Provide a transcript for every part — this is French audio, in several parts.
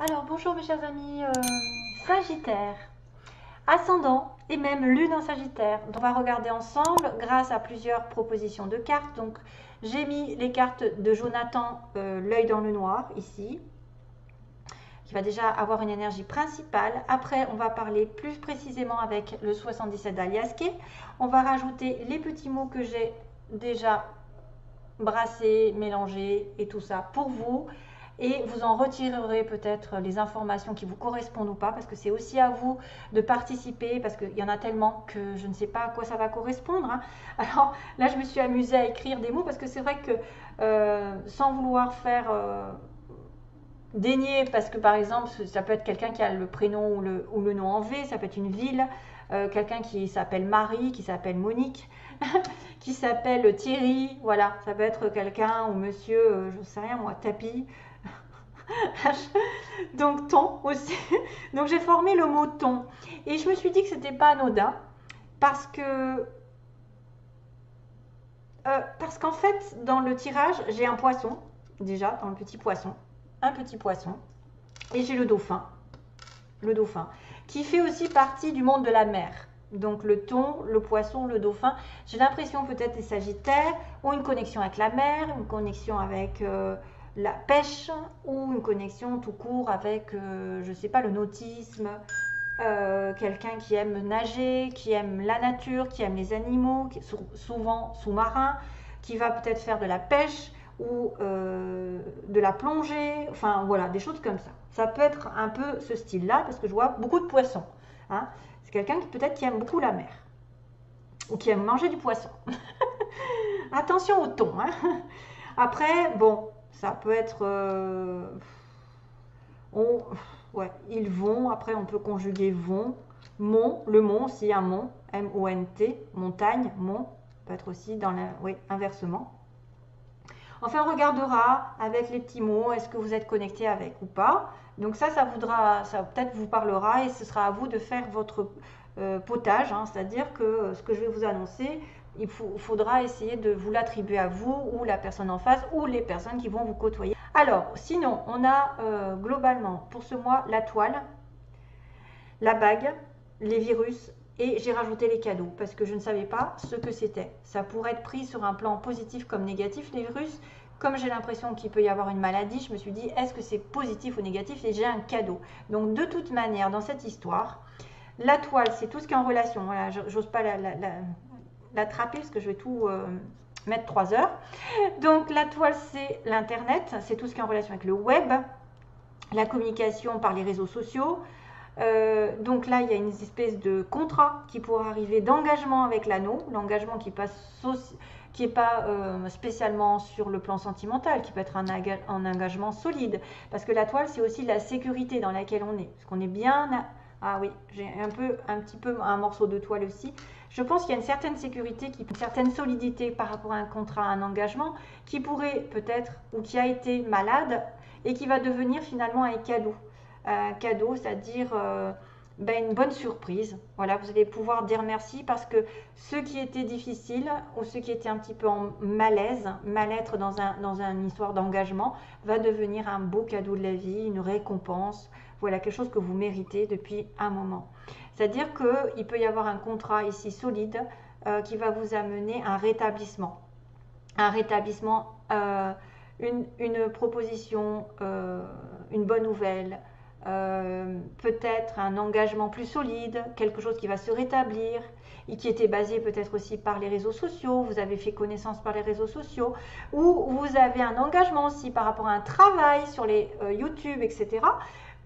Alors bonjour mes chers amis, Sagittaire, ascendant et même lune en Sagittaire. Donc, on va regarder ensemble grâce à plusieurs propositions de cartes. Donc j'ai mis les cartes de Jonathan, l'œil dans le noir ici, qui va déjà avoir une énergie principale. Après on va parler plus précisément avec le 77 d'Aliaské. On va rajouter les petits mots que j'ai déjà brassés, mélangés et tout ça pour vous. Et vous en retirerez peut-être les informations qui vous correspondent ou pas, parce que c'est aussi à vous de participer, parce qu'il y en a tellement que je ne sais pas à quoi ça va correspondre, hein. Alors là, je me suis amusée à écrire des mots, parce que c'est vrai que sans vouloir faire dénier, parce que par exemple, ça peut être quelqu'un qui a le prénom ou le nom en V, ça peut être une ville, quelqu'un qui s'appelle Marie, qui s'appelle Monique, qui s'appelle Thierry, voilà, ça peut être quelqu'un ou monsieur, je ne sais rien moi, Tapi. Donc ton aussi. Donc j'ai formé le mot ton. Et je me suis dit que c'était pas anodin parce que parce qu'en fait dans le tirage j'ai un poisson déjà dans le petit poisson, un petit poisson, et j'ai le dauphin qui fait aussi partie du monde de la mer. Donc le thon, le poisson, le dauphin. J'ai l'impression peut-être les Sagittaires ont une connexion avec la mer, une connexion avec la pêche ou une connexion tout court avec, je ne sais pas, le nautisme. Quelqu'un qui aime nager, qui aime la nature, qui aime les animaux, qui est souvent sous-marin, qui va peut-être faire de la pêche ou de la plongée, enfin voilà, des choses comme ça. Ça peut être un peu ce style-là, parce que je vois beaucoup de poissons, hein. C'est quelqu'un qui peut-être qui aime beaucoup la mer, ou qui aime manger du poisson. Attention au thon, hein. Après, bon, ça peut être... on, ouais, ils vont, après on peut conjuguer vont, mont, le mont aussi, un mont, M-O-N-T, montagne, mont, peut être aussi dans la, oui, inversement. Enfin, on regardera avec les petits mots, est-ce que vous êtes connecté avec ou pas. Donc ça voudra, ça peut-être vous parlera et ce sera à vous de faire votre potage, hein, c'est-à-dire que ce que je vais vous annoncer, faudra essayer de vous l'attribuer à vous ou la personne en face ou les personnes qui vont vous côtoyer. Alors, sinon, on a globalement pour ce mois la toile, la bague, les virus, et j'ai rajouté les cadeaux parce que je ne savais pas ce que c'était. Ça pourrait être pris sur un plan positif comme négatif, les virus. Comme j'ai l'impression qu'il peut y avoir une maladie, je me suis dit, est-ce que c'est positif ou négatif? Et j'ai un cadeau. Donc de toute manière, dans cette histoire, la toile, c'est tout ce qui est en relation. Voilà, j'ose pas l'attraper parce que je vais tout mettre 3 heures. Donc la toile, c'est l'internet, c'est tout ce qui est en relation avec le web, la communication par les réseaux sociaux. Donc là, il y a une espèce de contrat qui pourrait arriver d'engagement avec l'anneau, l'engagement qui n'est pas spécialement sur le plan sentimental, qui peut être un engagement solide. Parce que la toile, c'est aussi la sécurité dans laquelle on est. Parce qu'on est bien... Ah oui, j'ai un petit peu un morceau de toile aussi. Je pense qu'il y a une certaine sécurité, une certaine solidité par rapport à un contrat, à un engagement, qui pourrait peut-être, ou qui a été malade, et qui va devenir finalement un cadeau, c'est-à-dire une bonne surprise. Voilà, vous allez pouvoir dire merci parce que ce qui était difficile ou ce qui était un petit peu en malaise, mal-être dans une histoire d'engagement, va devenir un beau cadeau de la vie, une récompense. Voilà, quelque chose que vous méritez depuis un moment. C'est-à-dire qu'il peut y avoir un contrat ici solide qui va vous amener un rétablissement. Un rétablissement, une proposition, une bonne nouvelle, peut-être un engagement plus solide, quelque chose qui va se rétablir et qui était basé peut-être aussi par les réseaux sociaux, vous avez fait connaissance par les réseaux sociaux, ou vous avez un engagement aussi par rapport à un travail sur les YouTube, etc.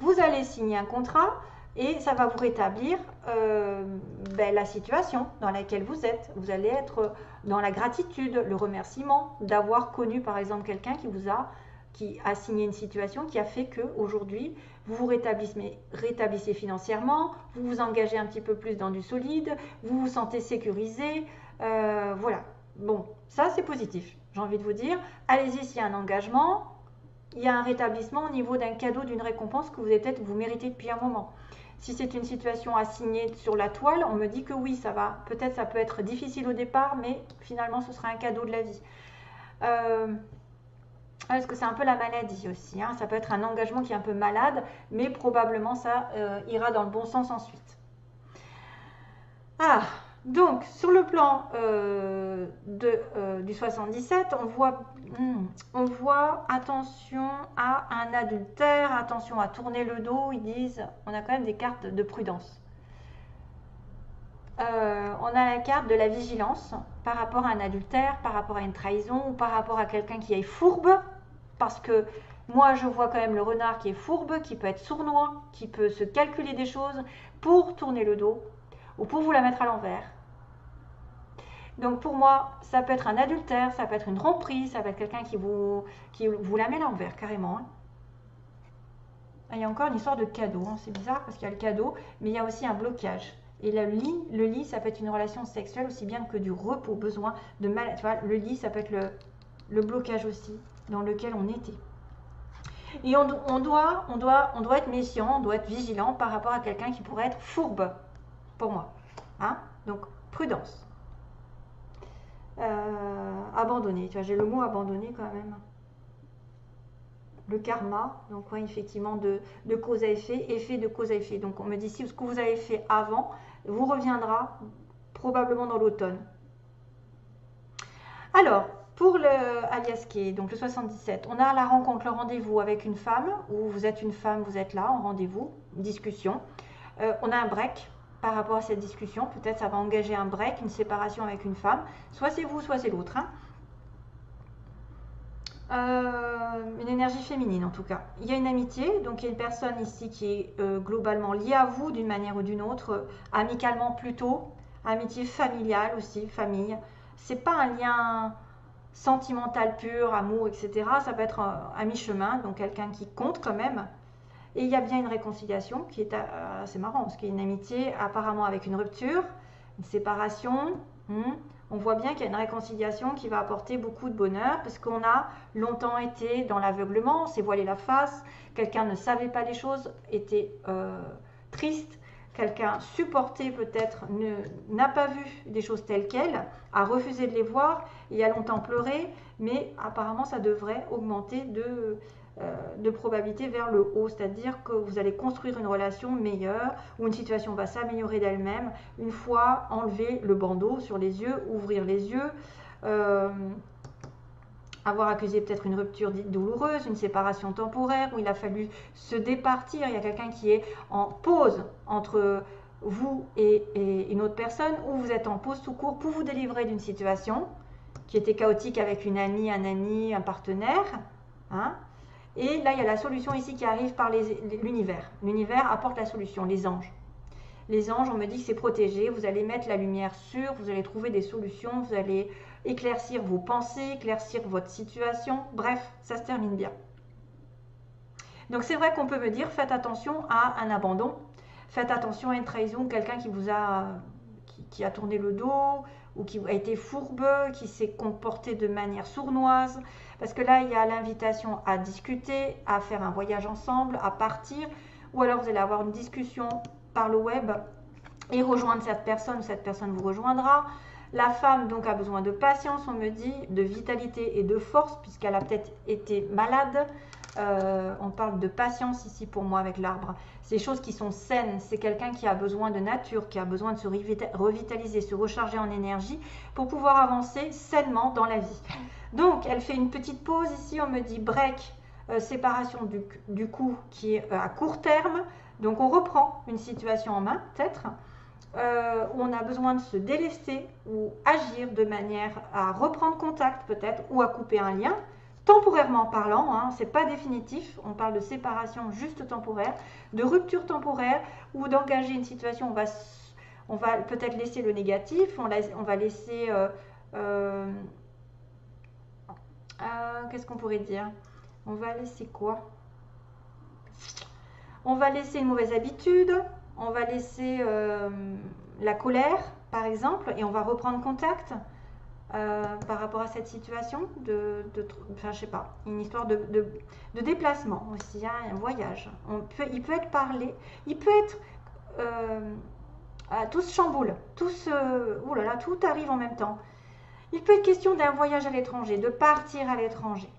Vous allez signer un contrat et ça va vous rétablir la situation dans laquelle vous êtes. Vous allez être dans la gratitude, le remerciement d'avoir connu par exemple quelqu'un qui a signé une situation qui a fait qu'aujourd'hui, vous vous rétablissez financièrement, vous vous engagez un petit peu plus dans du solide, vous vous sentez sécurisé. Voilà. Bon, ça c'est positif, j'ai envie de vous dire. Allez-y s'il y a un engagement, il y a un rétablissement au niveau d'un cadeau, d'une récompense que vous méritez depuis un moment. Si c'est une situation à signer sur la toile, on me dit que oui, ça va. Peut-être ça peut être difficile au départ, mais finalement ce sera un cadeau de la vie. Parce que c'est un peu la maladie aussi, hein. Ça peut être un engagement qui est un peu malade, mais probablement ça ira dans le bon sens ensuite. Ah, donc sur le plan du 77, on voit attention à un adultère, attention à tourner le dos, ils disent, on a quand même des cartes de prudence. On a la carte de la vigilance par rapport à un adultère, par rapport à une trahison ou par rapport à quelqu'un qui est fourbe, parce que moi je vois quand même le renard qui est fourbe, qui peut être sournois, qui peut se calculer des choses pour tourner le dos ou pour vous la mettre à l'envers. Donc pour moi, ça peut être un adultère, ça peut être une tromperie, ça peut être quelqu'un qui vous la met à l'envers carrément. Il y a encore une histoire de cadeau, hein. C'est bizarre parce qu'il y a le cadeau, mais il y a aussi un blocage. Et le lit, ça peut être une relation sexuelle aussi bien que du repos, besoin de mal. Tu vois, le lit, ça peut être le blocage aussi dans lequel on était. Et on doit être méfiant, on doit être vigilant par rapport à quelqu'un qui pourrait être fourbe, pour moi. Hein? Donc, prudence. Abandonné, tu vois, j'ai le mot abandonné quand même. Le karma, donc ouais, effectivement de cause à effet, effet de cause à effet. Donc on me dit si ce que vous avez fait avant vous reviendra probablement dans l'automne. Alors, pour le Aliaské, donc le 77, on a la rencontre, le rendez-vous avec une femme, où vous êtes une femme, vous êtes là en rendez-vous, discussion. On a un break par rapport à cette discussion, peut-être ça va engager un break, une séparation avec une femme, soit c'est vous, soit c'est l'autre. Hein. Une énergie féminine en tout cas. Il y a une amitié, donc il y a une personne ici qui est globalement liée à vous d'une manière ou d'une autre, amicalement plutôt, amitié familiale aussi, famille. C'est pas un lien sentimental pur, amour, etc. Ça peut être à mi-chemin, donc quelqu'un qui compte quand même. Et il y a bien une réconciliation qui est assez marrant, parce qu'il y a une amitié apparemment avec une rupture, une séparation. On voit bien qu'il y a une réconciliation qui va apporter beaucoup de bonheur, parce qu'on a longtemps été dans l'aveuglement, on s'est voilé la face, quelqu'un ne savait pas les choses, était triste, quelqu'un supporté peut-être, n'a pas vu des choses telles quelles, a refusé de les voir, il y a longtemps pleuré, mais apparemment ça devrait augmenter de probabilité vers le haut, c'est-à-dire que vous allez construire une relation meilleure, où une situation va s'améliorer d'elle-même, une fois enlevé le bandeau sur les yeux, ouvrir les yeux, avoir accusé peut-être une rupture douloureuse, une séparation temporaire, où il a fallu se départir, il y a quelqu'un qui est en pause entre vous et une autre personne, ou vous êtes en pause tout court pour vous délivrer d'une situation qui était chaotique avec une amie, un ami, un partenaire, hein. Et là, il y a la solution ici qui arrive par l'univers. L'univers apporte la solution, les anges. Les anges, on me dit que c'est protégé, vous allez mettre la lumière sur, vous allez trouver des solutions, vous allez éclaircir vos pensées, éclaircir votre situation. Bref, ça se termine bien. Donc c'est vrai qu'on peut me dire, faites attention à un abandon, faites attention à une trahison, quelqu'un qui a tourné le dos, ou qui a été fourbe, qui s'est comporté de manière sournoise, parce que là, il y a l'invitation à discuter, à faire un voyage ensemble, à partir, ou alors vous allez avoir une discussion par le web et rejoindre cette personne vous rejoindra. La femme donc a besoin de patience, on me dit, de vitalité et de force, puisqu'elle a peut-être été malade. On parle de patience ici pour moi avec l'arbre. C'est des choses qui sont saines, c'est quelqu'un qui a besoin de nature, qui a besoin de se revitaliser, se recharger en énergie pour pouvoir avancer sainement dans la vie. Donc elle fait une petite pause ici, on me dit break, séparation du coup qui est à court terme. Donc on reprend une situation en main peut-être, où on a besoin de se délester ou agir de manière à reprendre contact peut-être ou à couper un lien. Temporairement parlant, hein, c'est pas définitif, on parle de séparation juste temporaire, de rupture temporaire ou d'engager une situation, on va peut-être laisser le négatif, on va laisser, qu'est-ce qu'on pourrait dire? On va laisser quoi? On va laisser une mauvaise habitude, on va laisser la colère par exemple, et on va reprendre contact. Par rapport à cette situation enfin, je sais pas, une histoire de déplacement aussi, hein, un voyage. Il peut être parlé, il peut être tout se chamboule, tout arrive en même temps. Il peut être question d'un voyage à l'étranger, de partir à l'étranger.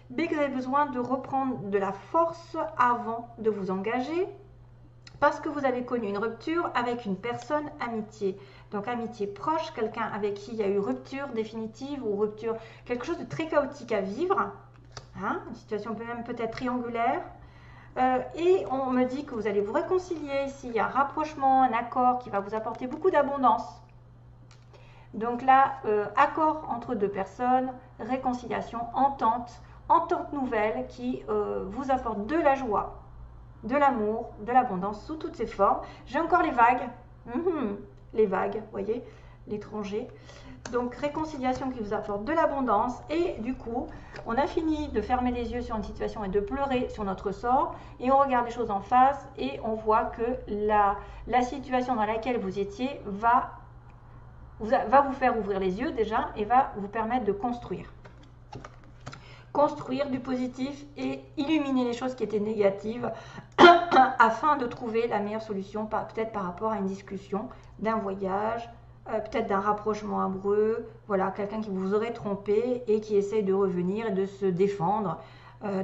B, que vous avez besoin de reprendre de la force avant de vous engager, parce que vous avez connu une rupture avec une personne amitié. Donc amitié proche, quelqu'un avec qui il y a eu rupture définitive ou rupture, quelque chose de très chaotique à vivre, hein, une situation même peut-être triangulaire. Et on me dit que vous allez vous réconcilier ici, il y a un rapprochement, un accord qui va vous apporter beaucoup d'abondance. Donc là, accord entre deux personnes, réconciliation, entente nouvelle qui vous apporte de la joie, de l'amour, de l'abondance sous toutes ses formes. J'ai encore les vagues, les vagues, vous voyez, l'étranger. Donc réconciliation qui vous apporte de l'abondance et du coup, on a fini de fermer les yeux sur une situation et de pleurer sur notre sort et on regarde les choses en face et on voit que la situation dans laquelle vous étiez va vous faire ouvrir les yeux déjà et va vous permettre de construire. Construire du positif et illuminer les choses qui étaient négatives afin de trouver la meilleure solution, peut-être par rapport à une discussion, d'un voyage, peut-être d'un rapprochement amoureux, voilà, quelqu'un qui vous aurait trompé et qui essaye de revenir et de se défendre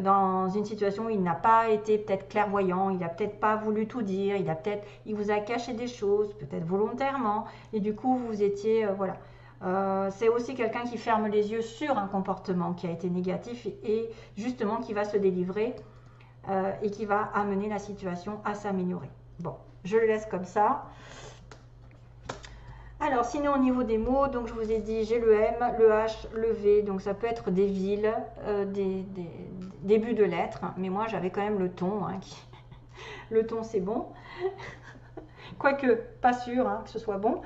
dans une situation où il n'a pas été peut-être clairvoyant, il n'a peut-être pas voulu tout dire, il vous a caché des choses, peut-être volontairement, et du coup vous étiez, voilà. C'est aussi quelqu'un qui ferme les yeux sur un comportement qui a été négatif et justement qui va se délivrer et qui va amener la situation à s'améliorer. Bon, je le laisse comme ça. Alors, sinon, au niveau des mots, donc je vous ai dit, j'ai le M, le H, le V, donc ça peut être des villes, des débuts de lettres, mais moi j'avais quand même le ton, hein, le ton c'est bon, quoique pas sûr hein, que ce soit bon.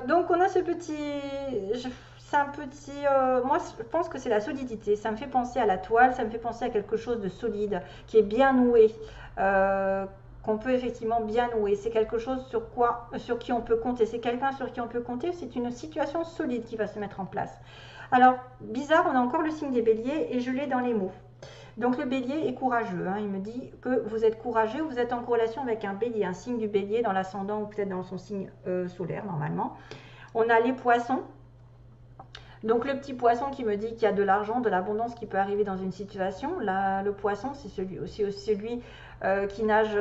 Donc on a ce petit, c'est un petit, moi je pense que c'est la solidité, ça me fait penser à la toile, ça me fait penser à quelque chose de solide, qui est bien noué, qu'on peut effectivement bien nouer. C'est quelque chose sur qui on peut compter. C'est quelqu'un sur qui on peut compter. C'est une situation solide qui va se mettre en place. Alors, bizarre, on a encore le signe des béliers et je l'ai dans les mots. Donc, le bélier est courageux. Hein. Il me dit que vous êtes courageux, vous êtes en corrélation avec un bélier, un signe du bélier dans l'ascendant ou peut-être dans son signe solaire, normalement. On a les poissons. Donc, le petit poisson qui me dit qu'il y a de l'argent, de l'abondance qui peut arriver dans une situation. Là, le poisson, c'est celui qui nage,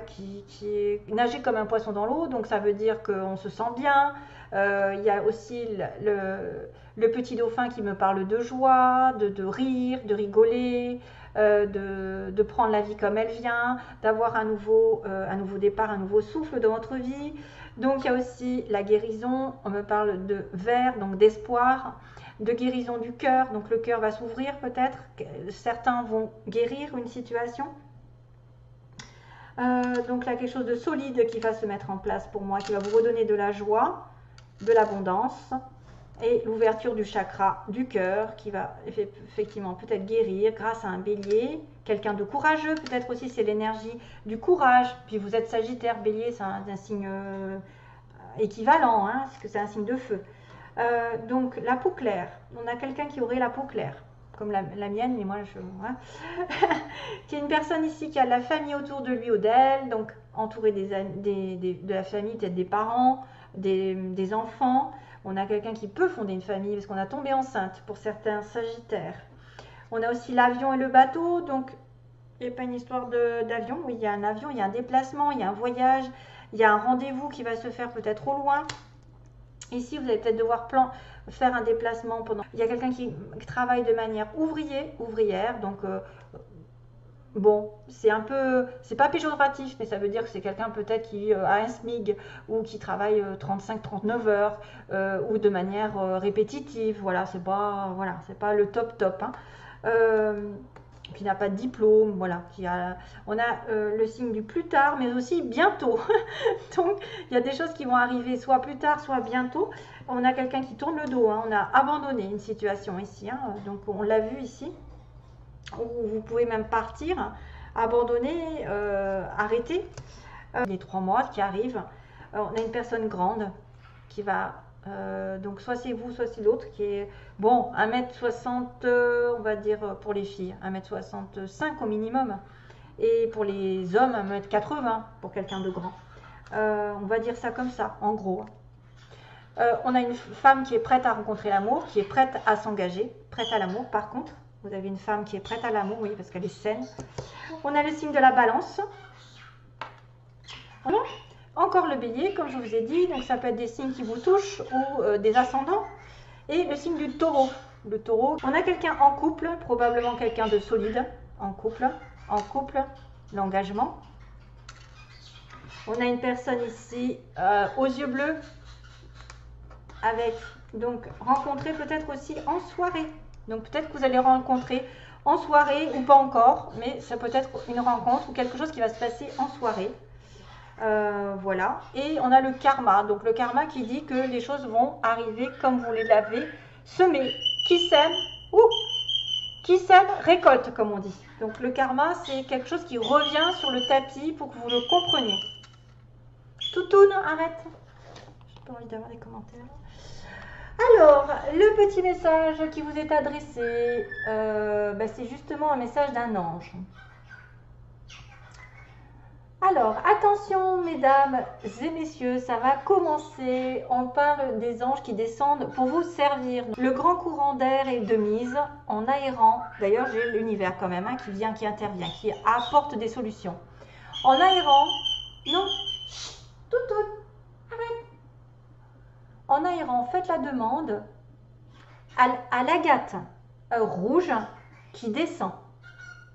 qui est nager comme un poisson dans l'eau, donc ça veut dire qu'on se sent bien. Il y a aussi le petit dauphin qui me parle de joie, de rire, de rigoler, de prendre la vie comme elle vient, d'avoir un nouveau départ, un nouveau souffle dans votre vie. Donc il y a aussi la guérison, on me parle de vert, donc d'espoir, de guérison du cœur, donc le cœur va s'ouvrir peut-être, certains vont guérir une situation. Donc là, quelque chose de solide qui va se mettre en place pour moi, qui va vous redonner de la joie, de l'abondance et l'ouverture du chakra du cœur qui va effectivement peut-être guérir grâce à un bélier, quelqu'un de courageux, peut-être aussi c'est l'énergie du courage, puis vous êtes Sagittaire, bélier, c'est un signe équivalent, hein, parce que c'est un signe de feu. Donc la peau claire, on a quelqu'un qui aurait la peau claire, comme la mienne, mais moi qui est une personne ici qui a de la famille autour de lui ou d'elle, donc entouré de la famille, peut-être des parents, des enfants. On a quelqu'un qui peut fonder une famille parce qu'on a tombé enceinte pour certains Sagittaires. On a aussi l'avion et le bateau, donc il n'y a pas une histoire d'avion, oui, il y a un avion, il y a un déplacement, il y a un voyage, il y a un rendez-vous qui va se faire peut-être au loin. Ici, vous allez peut-être devoir faire un déplacement pendant. Il y a quelqu'un qui travaille de manière ouvrière, donc bon, c'est pas péjoratif, mais ça veut dire que c'est quelqu'un peut-être qui a un SMIG ou qui travaille 35-39 heures ou de manière répétitive. Voilà, c'est pas le top. Hein. Qui n'a pas de diplôme, voilà. On a le signe du plus tard, mais aussi bientôt. Donc, il y a des choses qui vont arriver soit plus tard, soit bientôt. On a quelqu'un qui tourne le dos, hein. On a abandonné une situation ici, hein. Donc on l'a vu ici. Vous pouvez même partir, abandonner, arrêter. Les 3 mois qui arrivent. On a une personne grande qui va... donc soit c'est vous, soit c'est l'autre qui est, bon, 1m60, on va dire pour les filles, 1m65 au minimum. Et pour les hommes, 1m80 pour quelqu'un de grand. On va dire ça comme ça, en gros. On a une femme qui est prête à rencontrer l'amour, qui est prête à s'engager, prête à l'amour par contre. Vous avez une femme qui est prête à l'amour, oui, parce qu'elle est saine. On a le signe de la balance. Voilà. Encore le bélier, comme je vous ai dit, donc ça peut être des signes qui vous touchent ou des ascendants. Et le signe du taureau. Le taureau, on a quelqu'un en couple, probablement quelqu'un de solide, en couple, l'engagement. On a une personne ici aux yeux bleus, avec, donc, rencontrer peut-être aussi en soirée. Donc peut-être que vous allez rencontrer en soirée ou pas encore, mais ça peut être une rencontre ou quelque chose qui va se passer en soirée. Voilà. Et on a le karma. Donc le karma qui dit que les choses vont arriver comme vous les l'avez semé. Qui sème, récolte, comme on dit. Donc le karma, c'est quelque chose qui revient sur le tapis pour que vous le compreniez. Toutoune, arrête. J'ai pas envie d'avoir des commentaires. Alors, le petit message qui vous est adressé, c'est justement un message d'un ange. Alors, attention mesdames et messieurs, ça va commencer. On parle des anges qui descendent pour vous servir. Le grand courant d'air est de mise en aérant. D'ailleurs, j'ai l'univers quand même qui vient, qui intervient, qui apporte des solutions. En aérant, non, tout, arrête. En aérant, faites la demande à l'agate rouge qui descend.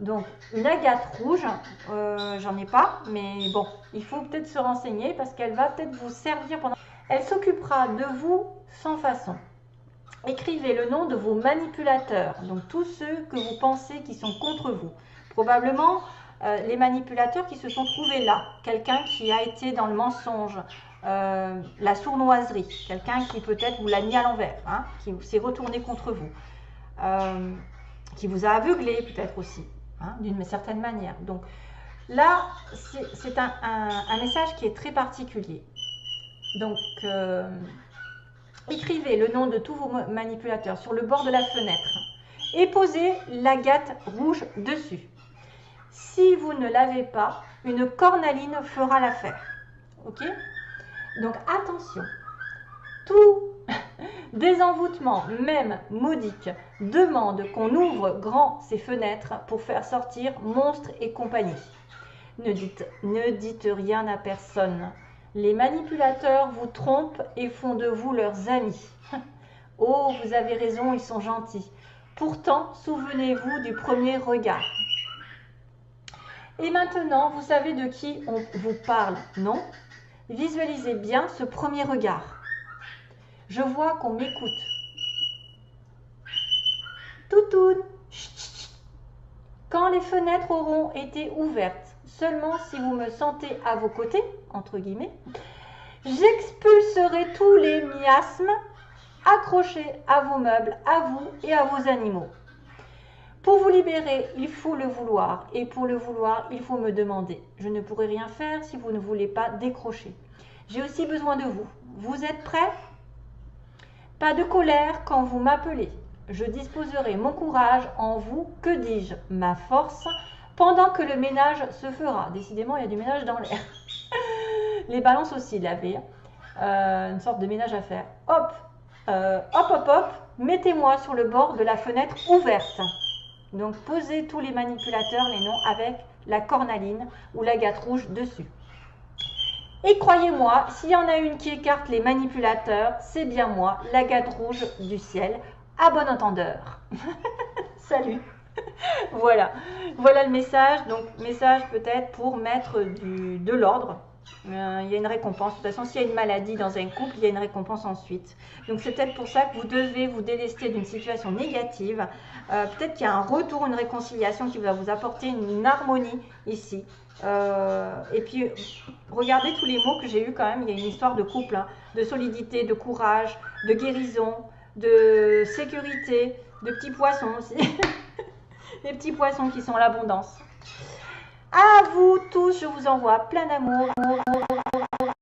Donc, une agate rouge, j'en ai pas, mais bon, il faut peut-être se renseigner parce qu'elle va peut-être vous servir pendant... Elle s'occupera de vous sans façon. Écrivez le nom de vos manipulateurs, donc tous ceux que vous pensez qui sont contre vous. Probablement les manipulateurs qui se sont trouvés là. Quelqu'un qui a été dans le mensonge, la sournoiserie, quelqu'un qui peut-être vous l'a mis à l'envers, qui s'est retourné contre vous, qui vous a aveuglé peut-être aussi. D'une certaine manière. Donc là, c'est un message qui est très particulier. Donc, écrivez le nom de tous vos manipulateurs sur le bord de la fenêtre et posez l'agate rouge dessus. Si vous ne l'avez pas, une cornaline fera l'affaire. Ok? Donc attention, tout désenvoûtement, même modique, demande qu'on ouvre grand ses fenêtres pour faire sortir monstres et compagnie. Ne dites rien à personne. Les manipulateurs vous trompent et font de vous leurs amis. Oh, vous avez raison, ils sont gentils. Pourtant, souvenez-vous du premier regard. Et maintenant, vous savez de qui on vous parle, non? Visualisez bien ce premier regard. Je vois qu'on m'écoute. Toutoune. Quand les fenêtres auront été ouvertes, seulement si vous me sentez à vos côtés, entre guillemets, j'expulserai tous les miasmes accrochés à vos meubles, à vous et à vos animaux. Pour vous libérer, il faut le vouloir. Et pour le vouloir, il faut me demander. Je ne pourrai rien faire si vous ne voulez pas décrocher. J'ai aussi besoin de vous. Vous êtes prêts ? Pas de colère quand vous m'appelez. Je disposerai mon courage en vous, que dis-je, ma force, pendant que le ménage se fera. Décidément, il y a du ménage dans l'air. Les balances aussi, l'avez. Une sorte de ménage à faire. Hop, hop, mettez-moi sur le bord de la fenêtre ouverte. Donc, posez tous les manipulateurs, les noms, avec la cornaline ou l'agate rouge dessus. Et croyez-moi, s'il y en a une qui écarte les manipulateurs, c'est bien moi, l'agate rouge du ciel, à bon entendeur. Salut. Voilà le message. Donc, message peut-être pour mettre de l'ordre. Il y a une récompense. De toute façon, s'il y a une maladie dans un couple, il y a une récompense ensuite. Donc, c'est peut-être pour ça que vous devez vous délester d'une situation négative. Peut-être qu'il y a un retour, une réconciliation qui va vous apporter une harmonie ici. Et puis, regardez tous les mots que j'ai eus quand même. Il y a une histoire de couple, de solidité, de courage, de guérison, de sécurité, de petits poissons aussi. Les petits poissons qui sont l'abondance. À vous tous, je vous envoie plein d'amour.